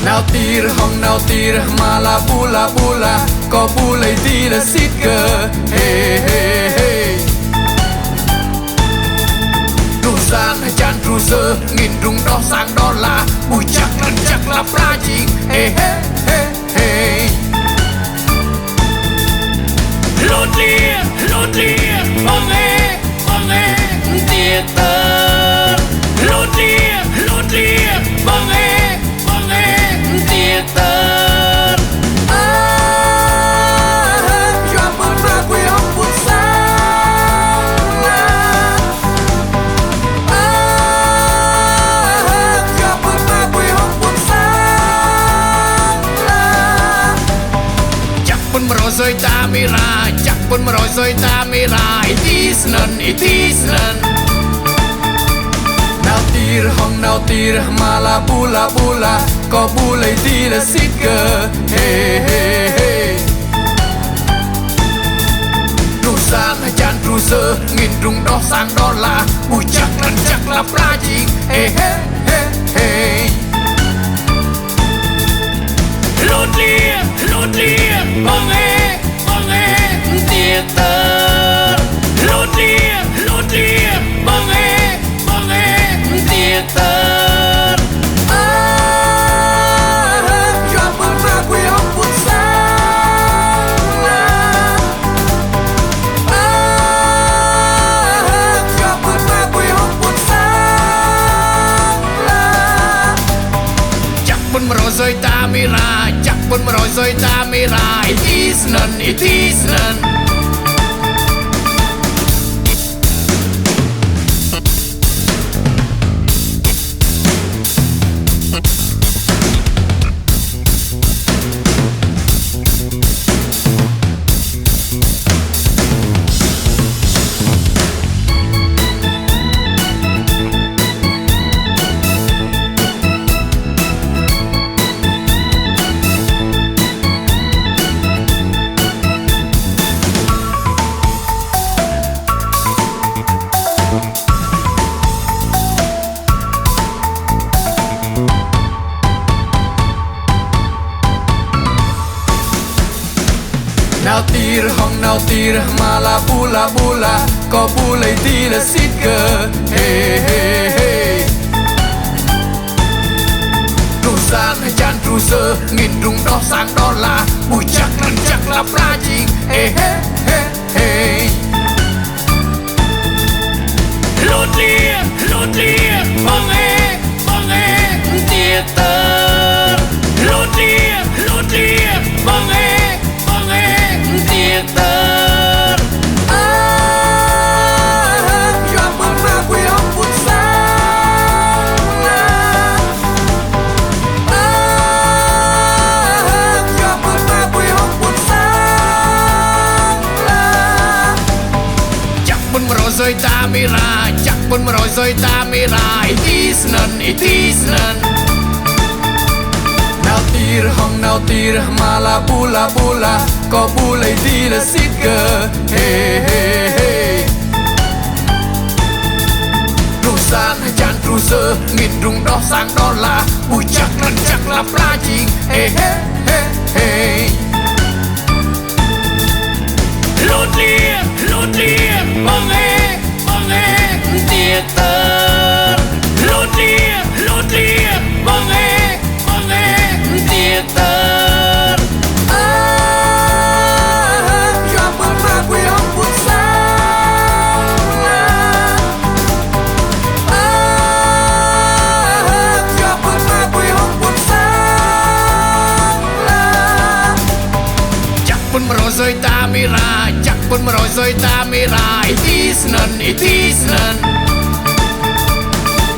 nào tir mala bula bula có bulai tira sit cơ hey hey hey du san chan tru sơ nghìn rung đó sang đó là bùi chắc là pra ching hey hey hey hey lột lia bong e tia tơ lột lia bong e tia tơ rồi ta mi ra chắc pun rồi ta mi ra itis nan nào tir mala bula bula có bulai tira sit cơ hey hey hey du san chan tru sơ nghìn rung đó sang đó là bùi chắc là pra ching hey hey hey hey lột lia bong e tia tơ lột lia bong e tia tơ rồi ta mi ra chắc pun rồi ta mi ra itis nan nào tir mala bula bula có bulai tira sit cơ hey hey hey du san chan tru sơ nghìn rung đó sang đó là bùi chắc là pra ching hey hey hey hey lột lia bong e tia tơ lột lia bong e tia tơ rồi ta mi ra chắc pun rồi ta mi ra itis nan nào tir mala bula bula có bulai tira sit cơ hey hey hey du san chan tru sơ nghìn rung đó sang đó là bùi chắc là pra ching hey hey hey hey lột lia bong e tia tơ lột lia bong e tia tơ rồi ta mi ra chắc pun rồi ta mi ra itis nan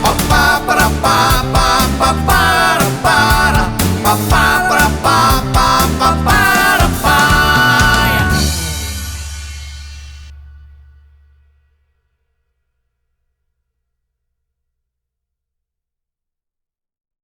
pa pa pa pa pa pa